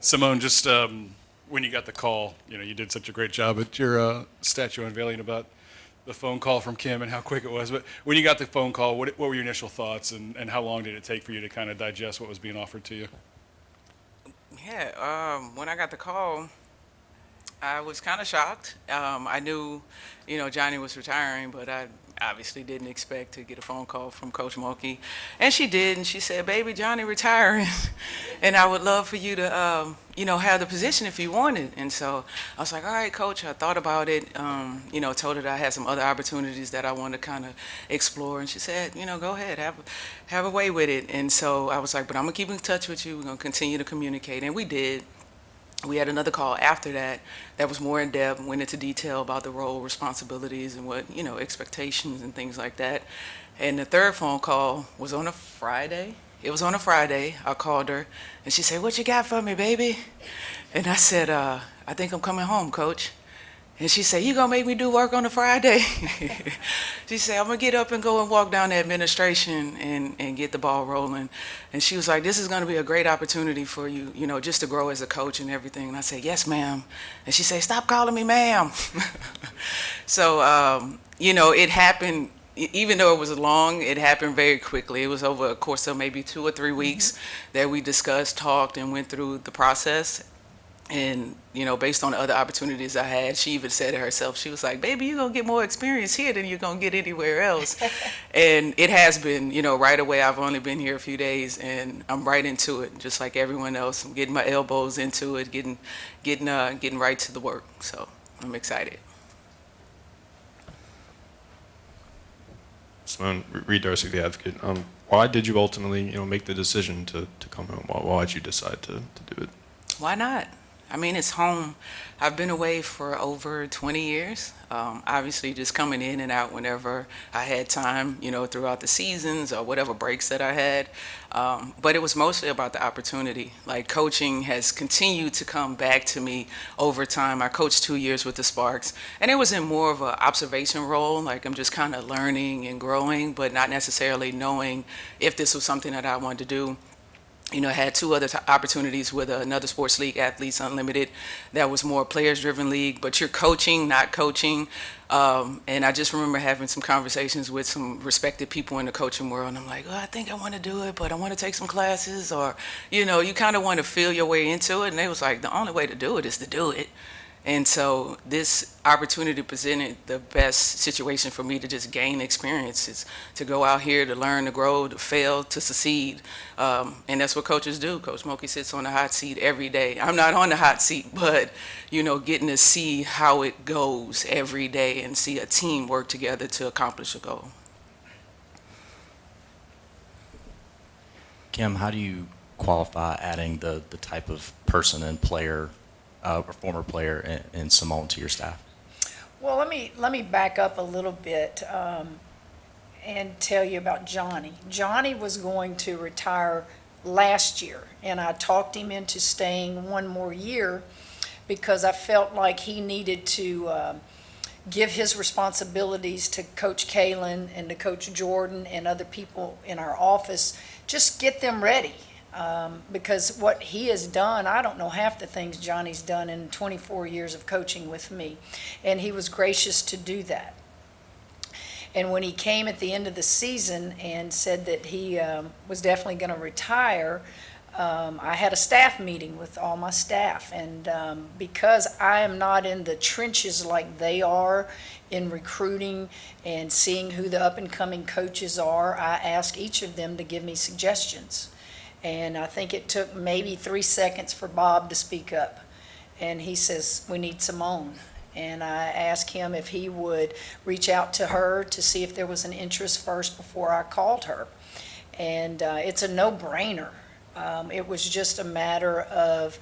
Simone, just when you got the call, you did such a great job at your statue unveiling about the phone call from Kim and how quick it was. But when you got the phone call, what were your initial thoughts, and how long did it take for you to kind of digest what was being offered to you? Yeah, when I got the call, I was kind of shocked. I knew, Johnny was retiring, but I obviously didn't expect to get a phone call from Coach Mulkey. And she did, and she said, "Baby, Johnny retiring, and I would love for you to, have the position if you wanted." And so I was like, "All right, Coach." I thought about it. Told her that I had some other opportunities that I wanted to kind of explore, and she said, "Go ahead, have a way with it." And so I was like, "But I'm gonna keep in touch with you. We're gonna continue to communicate," and we did. We had another call after that was more in depth, went into detail about the role, responsibilities, and what, expectations and things like that. And the third phone call was on a Friday. It was on a Friday. I called her, and she said, "What you got for me, baby?" And I said, "I think I'm coming home, Coach." And she said, "You gonna make me do work on a Friday?" She said, "I'm gonna get up and go and walk down the administration and get the ball rolling." And she was like, "This is gonna be a great opportunity for you, just to grow as a coach and everything." And I said, "Yes, ma'am." And she said, "Stop calling me ma'am." So, it happened, even though it was long, it happened very quickly. It was over a course of maybe 2 or 3 weeks that we discussed, talked, and went through the process. And, based on the other opportunities I had, she even said it herself. She was like, "Baby, you're going to get more experience here than you're going to get anywhere else." And it has been, right away. I've only been here a few days, and I'm right into it, just like everyone else. I'm getting my elbows into it, getting right to the work. So I'm excited. Simone, Reed Darcy, the advocate. Why did you ultimately, make the decision to come home? Why did you decide to do it? Why not? I mean, it's home. I've been away for over 20 years. Obviously, just coming in and out whenever I had time, throughout the seasons or whatever breaks that I had. But it was mostly about the opportunity. Like, coaching has continued to come back to me over time. I coached 2 years with the Sparks, and it was in more of an observation role. Like, I'm just kind of learning and growing, but not necessarily knowing if this was something that I wanted to do. I had two other opportunities with another sports league, Athletes Unlimited, that was more players-driven league, but you're coaching, not coaching. And I just remember having some conversations with some respected people in the coaching world, and I'm like, "Oh, I think I want to do it, but I want to take some classes," or, you kind of want to feel your way into it. And they was like, "The only way to do it is to do it." And so this opportunity presented the best situation for me to just gain experiences, to go out here, to learn, to grow, to fail, to succeed. And that's what coaches do. Coach Mulkey sits on the hot seat every day. I'm not on the hot seat, but, getting to see how it goes every day and see a team work together to accomplish a goal. Kim, how do you qualify adding the type of person and player, or former player, in Seimone to your staff? Well, let me back up a little bit and tell you about Johnny. Johnny was going to retire last year, and I talked him into staying one more year because I felt like he needed to give his responsibilities to Coach Kalen and to Coach Jordan and other people in our office, just get them ready. Because what he has done, I don't know half the things Johnny's done in 24 years of coaching with me, and he was gracious to do that. And when he came at the end of the season and said that he was definitely going to retire, I had a staff meeting with all my staff, and because I am not in the trenches like they are in recruiting and seeing who the up-and-coming coaches are, I asked each of them to give me suggestions. And I think it took maybe 3 seconds for Bob to speak up. And he says, "We need Seimone." And I asked him if he would reach out to her to see if there was an interest first before I called her. And it's a no-brainer. It was just a matter of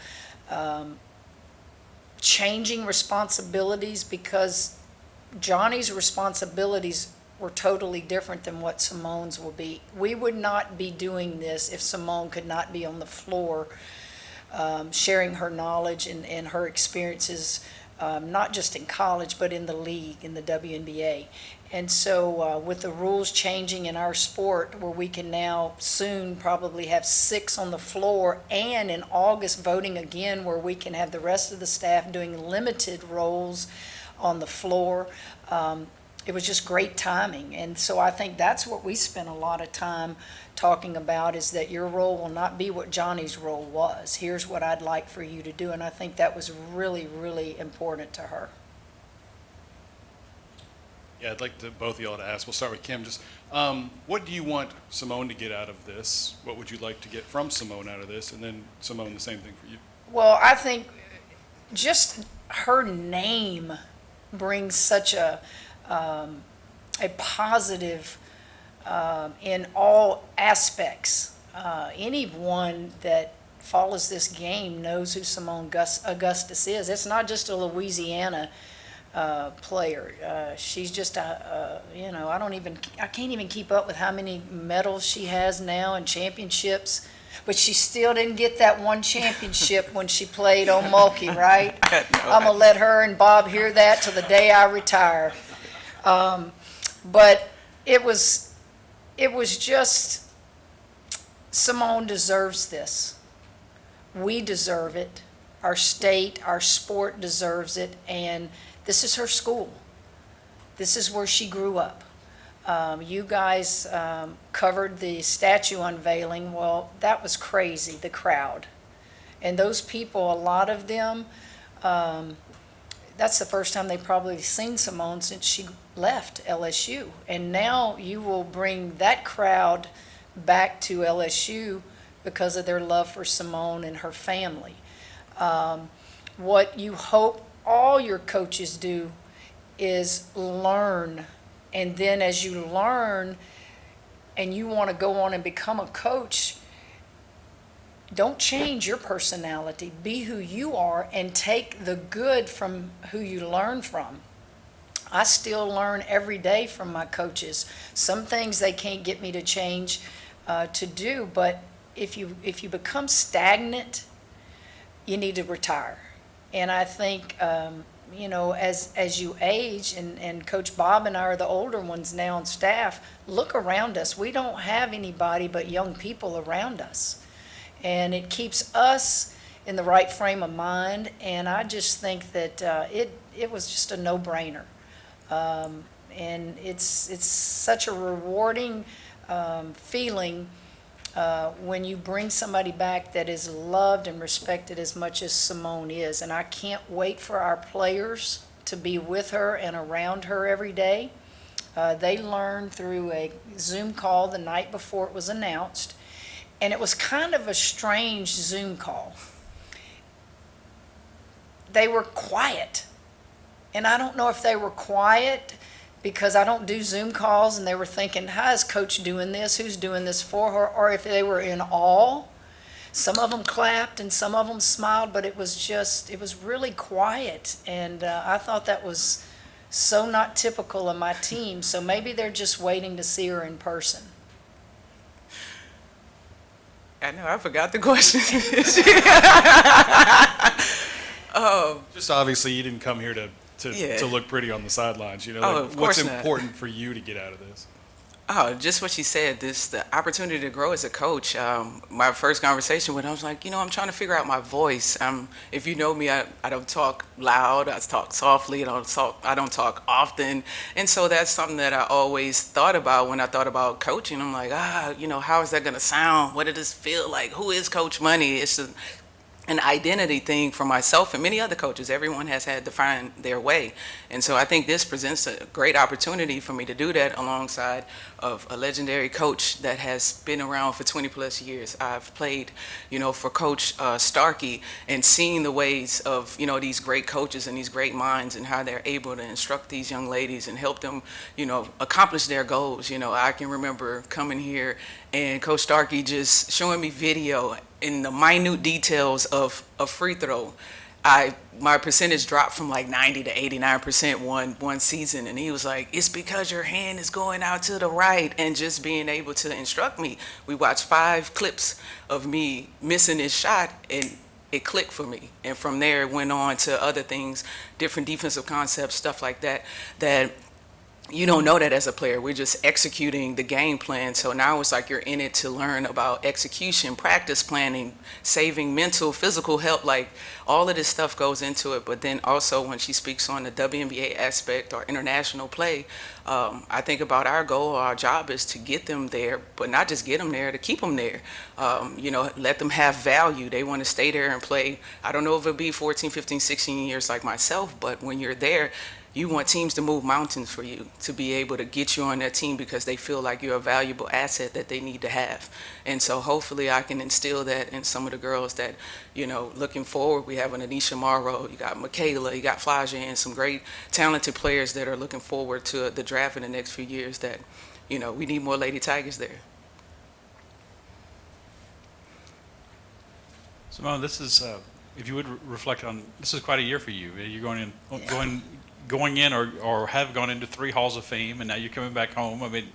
changing responsibilities, because Johnny's responsibilities were totally different than what Seimone's will be. We would not be doing this if Seimone could not be on the floor sharing her knowledge and her experiences not just in college, but in the league, in the WNBA. And so with the rules changing in our sport, where we can now soon probably have 6 on the floor, and in August voting again where we can have the rest of the staff doing limited roles on the floor, it was just great timing. And so I think that's what we spent a lot of time talking about, is that your role will not be what Johnny's role was. Here's what I'd like for you to do. And I think that was really, really important to her. Yeah, I'd like to both of y'all to ask. We'll start with Kim. Just what do you want Seimone to get out of this? What would you like to get from Seimone out of this? And then Seimone, the same thing for you. Well, I think just her name brings such a positive in all aspects. Anyone that follows this game knows who Seimone Augustus is. It's not just a Louisiana player. She's just I can't even keep up with how many medals she has now and championships. But she still didn't get that one championship when she played on Mulkey, right? I'm going to let her and Bob hear that till the day I retire. But it was just, Seimone deserves this. We deserve it. Our state, our sport deserves it. And this is her school. This is where she grew up. You guys covered the statue unveiling. Well, that was crazy, the crowd. And those people, a lot of them, that's the first time they've probably seen Seimone since she left LSU. And now you will bring that crowd back to LSU because of their love for Seimone and her family. What you hope all your coaches do is learn. And then as you learn and you want to go on and become a coach, don't change your personality. Be who you are and take the good from who you learn from. I still learn every day from my coaches. Some things they can't get me to change to do, but if you become stagnant, you need to retire. And I think as you age, and Coach Bob and I are the older ones now on staff, look around us. We don't have anybody but young people around us. And it keeps us in the right frame of mind, and I just think that it was just a no-brainer. And it's such a rewarding feeling when you bring somebody back that is loved and respected as much as Seimone is. And I can't wait for our players to be with her and around her every day. They learned through a Zoom call the night before it was announced, and it was kind of a strange Zoom call. They were quiet, and I don't know if they were quiet because I don't do Zoom calls and they were thinking, how is Coach doing this? Who's doing this for her? Or if they were in awe. Some of them clapped and some of them smiled, but it was really quiet. And I thought that was so not typical of my team. So maybe they're just waiting to see her in person. I know, I forgot the question. Just obviously, you didn't come here to Yeah. look pretty on the sidelines. Oh, Like, of what's course not. important for you to get out of this? Oh, just what she said, the opportunity to grow as a coach. My first conversation with her, I was like, I'm trying to figure out my voice. If you know me, I don't talk loud, I talk softly, I don't talk often. And so that's something that I always thought about when I thought about coaching. I'm like, how is that going to sound? What did this feel like? Who is Coach Money? It's an identity thing for myself and many other coaches. Everyone has had to find their way. And so I think this presents a great opportunity for me to do that alongside of a legendary coach that has been around for 20 plus years. I've played, for Coach Starkey and seen the ways of, these great coaches and these great minds and how they're able to instruct these young ladies and help them, accomplish their goals. I can remember coming here and Coach Starkey just showing me video in the minute details of a free throw. My percentage dropped from like 90 to 89% one season, and he was like, it's because your hand is going out to the right, and just being able to instruct me. We watched 5 clips of me missing this shot, and it clicked for me. And from there, it went on to other things, different defensive concepts, stuff like that, that you don't know that as a player. We're just executing the game plan. So now it's like you're in it to learn about execution, practice planning, saving mental, physical help. Like all of this stuff goes into it. But then also when she speaks on the WNBA aspect or international play, I think about our goal, our job is to get them there, but not just get them there, to keep them there. Let them have value. They want to stay there and play. I don't know if it'll be 14, 15, 16 years like myself, but when you're there, you want teams to move mountains for you, to be able to get you on their team because they feel like you're a valuable asset that they need to have. And so hopefully I can instill that in some of the girls that, looking forward, we have an Anisha Morrow, you got Michaela, you got Flajia, and some great talented players that are looking forward to the draft in the next few years that, we need more Lady Tigers there. Seimone, this is, if you would reflect on, this is quite a year for you. You're going in or have gone into 3 halls of fame, and now you're coming back home. I mean,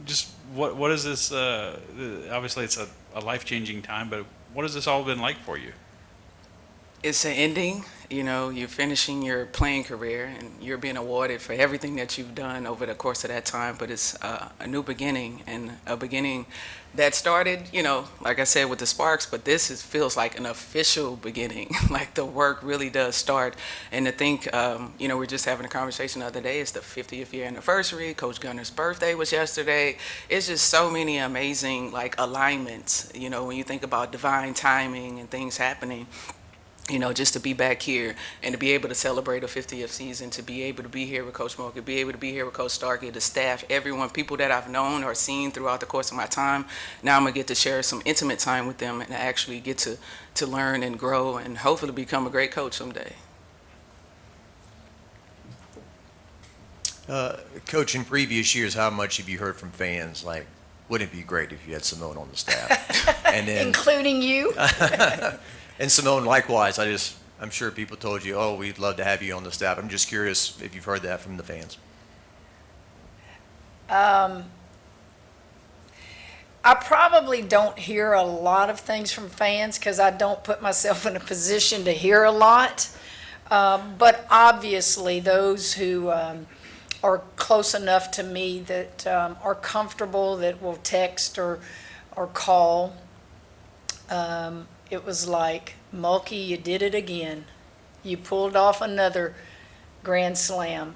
just what is this? Obviously, it's a life-changing time, but what has this all been like for you? It's an ending. You're finishing your playing career and you're being awarded for everything that you've done over the course of that time. But it's a new beginning, and a beginning that started, like I said, with the Sparks. But this feels like an official beginning. Like the work really does start. And to think, we're just having a conversation the other day. It's the 50th year anniversary. Coach Gunner's birthday was yesterday. It's just so many amazing alignments. When you think about divine timing and things happening. Just to be back here and to be able to celebrate a 50th season, to be able to be here with Coach Mulkey, be able to be here with Coach Starkey, the staff, everyone, people that I've known or seen throughout the course of my time. Now I'm going to get to share some intimate time with them and actually get to learn and grow and hopefully become a great coach someday. Coach, in previous years, how much have you heard from fans? Like, wouldn't it be great if you had Seimone on the staff? And then, Including you? and Seimone, likewise, I'm sure people told you, oh, we'd love to have you on the staff. I'm just curious if you've heard that from the fans. I probably don't hear a lot of things from fans because I don't put myself in a position to hear a lot. But obviously, those who are close enough to me that are comfortable, that will text or call, it was like, Mulkey, you did it again. You pulled off another grand slam.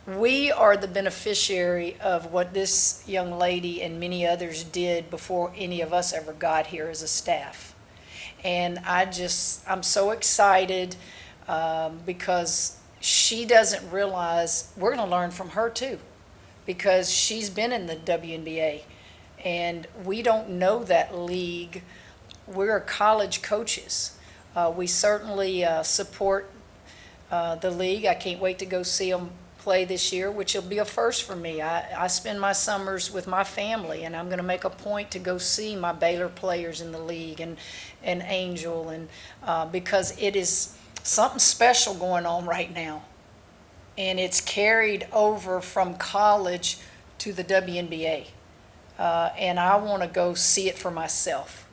We are the beneficiary of what this young lady and many others did before any of us ever got here as a staff. And I'm so excited because she doesn't realize we're going to learn from her too, because she's been in the WNBA. And we don't know that league. We're college coaches. We certainly support the league. I can't wait to go see them play this year, which will be a first for me. I spend my summers with my family, and I'm going to make a point to go see my Baylor players in the league and Angel, and because it is something special going on right now. And it's carried over from college to the WNBA. And I want to go see it for myself.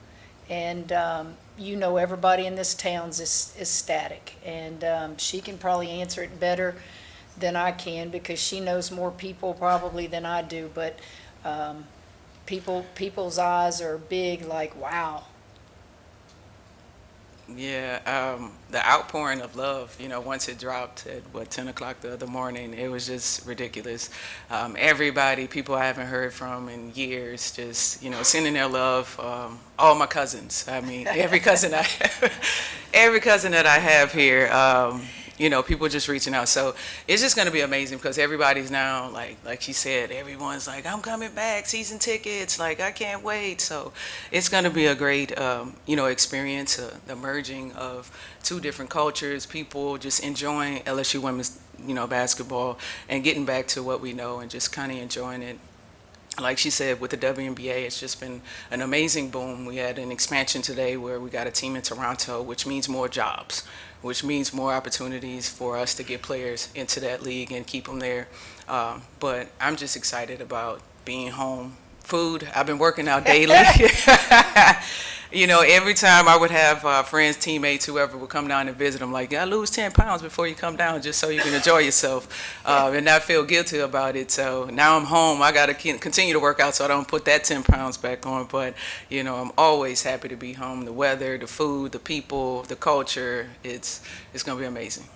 And everybody in this town is ecstatic. And she can probably answer it better than I can because she knows more people probably than I do. But people's eyes are big, like, wow. Yeah, the outpouring of love, once it dropped at 10 o'clock the other morning, it was just ridiculous. Everybody, people I haven't heard from in years, just, sending their love. All my cousins, every cousin that I have here, people just reaching out. So it's just going to be amazing because everybody's now, like she said, everyone's like, I'm coming back, season tickets, I can't wait. So it's going to be a great, experience, the merging of 2 different cultures, people just enjoying LSU women's, basketball and getting back to what we know and just kind of enjoying it. Like she said, with the WNBA, it's just been an amazing boom. We had an expansion today where we got a team in Toronto, which means more jobs, which means more opportunities for us to get players into that league and keep them there. But I'm just excited about being home, Food. I've been working out daily. You know, every time I would have friends, teammates, whoever would come down and visit, I'm like, "I lose 10 pounds before you come down, just so you can enjoy yourself and not feel guilty about it." So now I'm home. I got to continue to work out so I don't put that 10 pounds back on. But, you know, I'm always happy to be home. The weather, the food, the people, the culture, it's going to be amazing.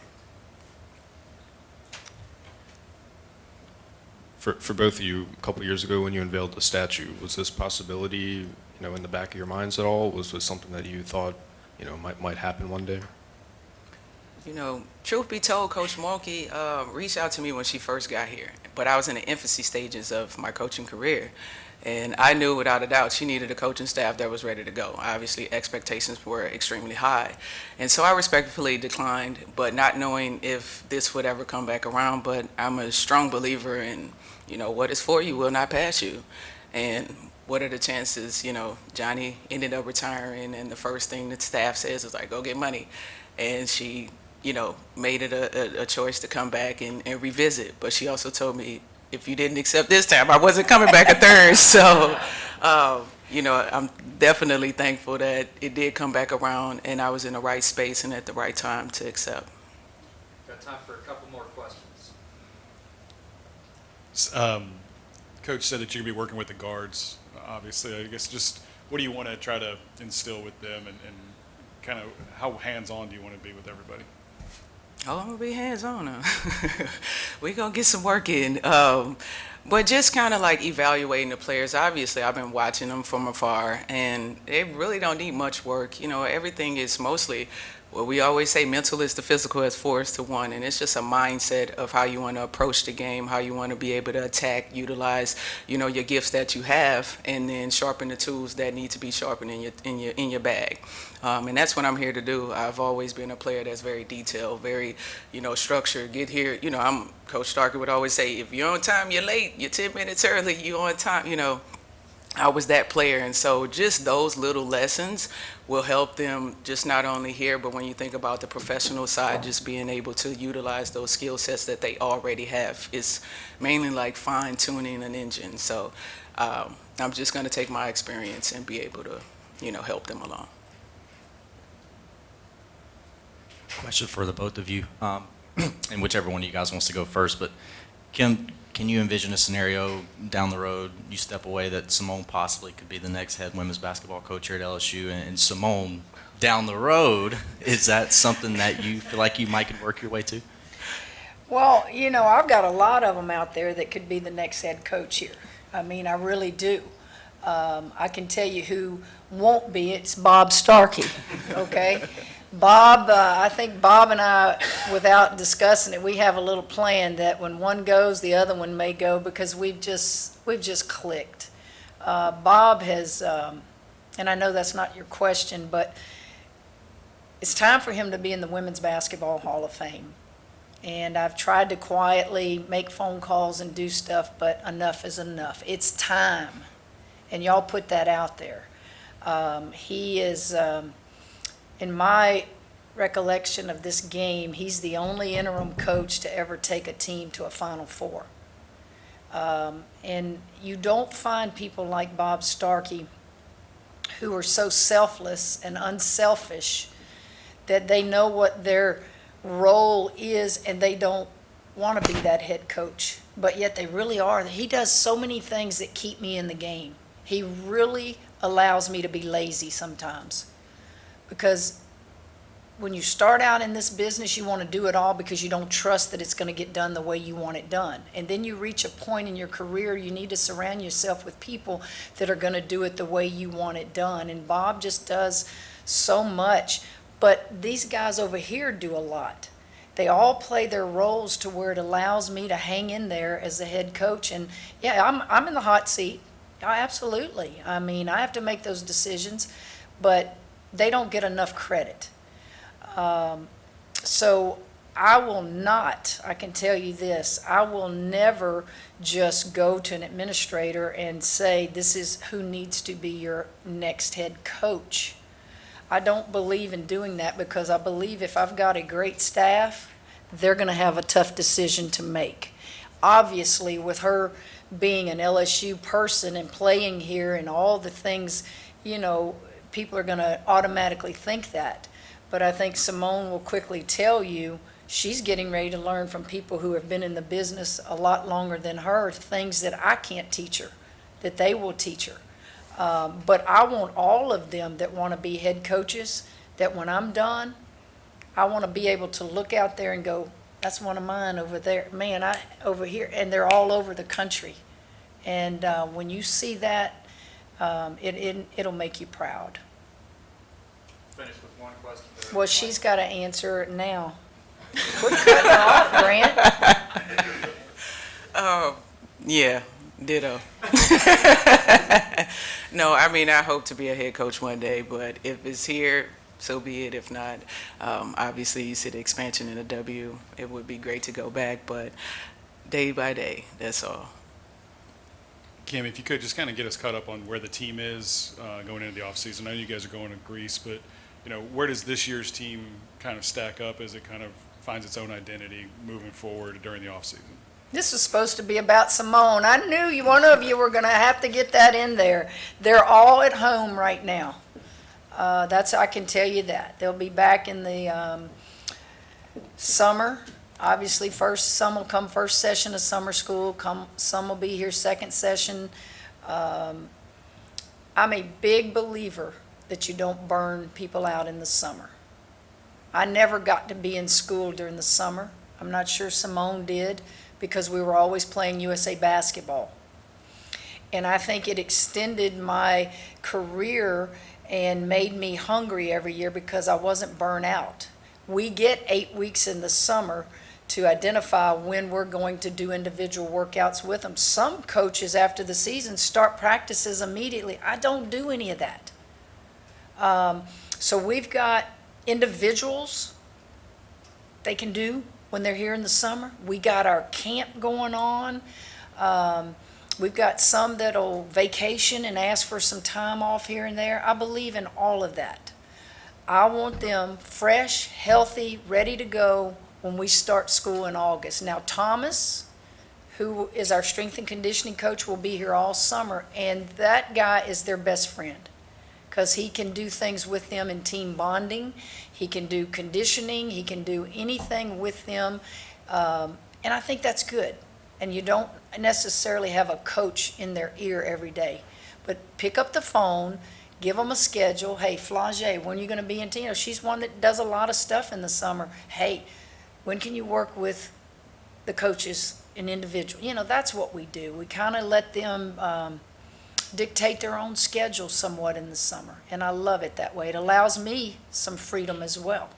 For both of you, a couple years ago when you unveiled the statue, was this possibility, in the back of your minds at all? Was this something that you thought, might happen one day? You know, truth be told, Coach Mulkey reached out to me when she first got here, but I was in the infancy stages of my coaching career. And I knew without a doubt she needed a coaching staff that was ready to go. Obviously, expectations were extremely high. And so I respectfully declined, but not knowing if this would ever come back around. But I'm a strong believer in, what is for you will not pass you. And what are the chances, Johnny ended up retiring, and the first thing the staff says is like, go get money. And she, made it a choice to come back and revisit. But she also told me, if you didn't accept this time, I wasn't coming back a third. So, I'm definitely thankful that it did come back around and I was in the right space and at the right time to accept. Got time for a couple more questions. Coach said that you're going to be working with the guards, obviously. I guess just what do you want to try to instill with them, and kind of how hands-on do you want to be with everybody? Oh, I'm going to be hands-on. We're going to get some work in. But just kind of like evaluating the players. Obviously, I've been watching them from afar, and they really don't need much work. Everything is mostly, well, we always say mental is the physical as 4:1, and it's just a mindset of how you want to approach the game, how you want to be able to attack, utilize, your gifts that you have, and then sharpen the tools that need to be sharpened in your bag. And that's what I'm here to do. I've always been a player that's very detailed, very, structured. Get here, Coach Starkey would always say, if you're on time, you're late. You're 10 minutes early, you're on time, I was that player. And so just those little lessons will help them just not only here, but when you think about the professional side, just being able to utilize those skill sets that they already have. It's mainly like fine tuning an engine. So I'm just going to take my experience and be able to, help them along. Question for the both of you, and whichever one of you guys wants to go first. But Kim, can you envision a scenario down the road, you step away, that Seimone possibly could be the next head women's basketball coach here at LSU, and Seimone down the road, is that something that you feel like you might could work your way to? Well, I've got a lot of them out there that could be the next head coach here. I mean, I really do. I can tell you who won't be. It's Bob Starkey, okay? Bob, I think Bob and I, without discussing it, we have a little plan that when one goes, the other one may go, because we've just clicked. Bob has, and I know that's not your question, but it's time for him to be in the Women's Basketball Hall of Fame. And I've tried to quietly make phone calls and do stuff, but enough is enough. It's time. And y'all put that out there. He is, in my recollection of this game, he's the only interim coach to ever take a team to a Final Four. And you don't find people like Bob Starkey who are so selfless and unselfish that they know what their role is and they don't want to be that head coach, but yet they really are. He does so many things that keep me in the game. He really allows me to be lazy sometimes, because when you start out in this business, you want to do it all because you don't trust that it's going to get done the way you want it done. And then you reach a point in your career, you need to surround yourself with people that are going to do it the way you want it done. And Bob just does so much. But these guys over here do a lot. They all play their roles to where it allows me to hang in there as the head coach. And yeah, I'm in the hot seat. Absolutely. I mean, I have to make those decisions, but they don't get enough credit. So I will not, I can tell you this, I will never just go to an administrator and say, this is who needs to be your next head coach. I don't believe in doing that, because I believe if I've got a great staff, they're going to have a tough decision to make. Obviously, with her being an LSU person and playing here and all the things, people are going to automatically think that. But I think Seimone will quickly tell you she's getting ready to learn from people who have been in the business a lot longer than her, things that I can't teach her, that they will teach her. But I want all of them that want to be head coaches, that when I'm done, I want to be able to look out there and go, that's one of mine over there. Man, over here, and they're all over the country. And when you see that, it'll make you proud. Finish with one question. Well, she's got to answer it now. Quit cutting her off, Grant. Yeah, ditto. No, I mean, I hope to be a head coach one day, but if it's here, so be it. If not, obviously you see the expansion in the W. It would be great to go back, but day by day, that's all. Kim, if you could just kind of get us caught up on where the team is going into the offseason. I know you guys are going to Greece, but where does this year's team kind of stack up as it kind of finds its own identity moving forward during the offseason? This was supposed to be about Seimone. I knew one of you were going to have to get that in there. They're all at home right now. I can tell you that. They'll be back in the summer. Obviously, some will come first session of summer school. Some will be here second session. I'm a big believer that you don't burn people out in the summer. I never got to be in school during the summer. I'm not sure Seimone did, because we were always playing USA basketball. And I think it extended my career and made me hungry every year because I wasn't burnt out. We get 8 weeks in the summer to identify when we're going to do individual workouts with them. Some coaches after the season start practices immediately. I don't do any of that. So we've got individuals they can do when they're here in the summer. We got our camp going on. We've got some that'll vacation and ask for some time off here and there. I believe in all of that. I want them fresh, healthy, ready to go when we start school in August. Now, Thomas, who is our strength and conditioning coach, will be here all summer, and that guy is their best friend because he can do things with them in team bonding. He can do conditioning. He can do anything with them, and I think that's good. And you don't necessarily have a coach in their ear every day, but pick up the phone, give them a schedule. Hey, Flage, when are you going to be in team? She's one that does a lot of stuff in the summer. Hey, when can you work with the coaches and individual? That's what we do. We kind of let them dictate their own schedule somewhat in the summer, and I love it that way. It allows me some freedom as well.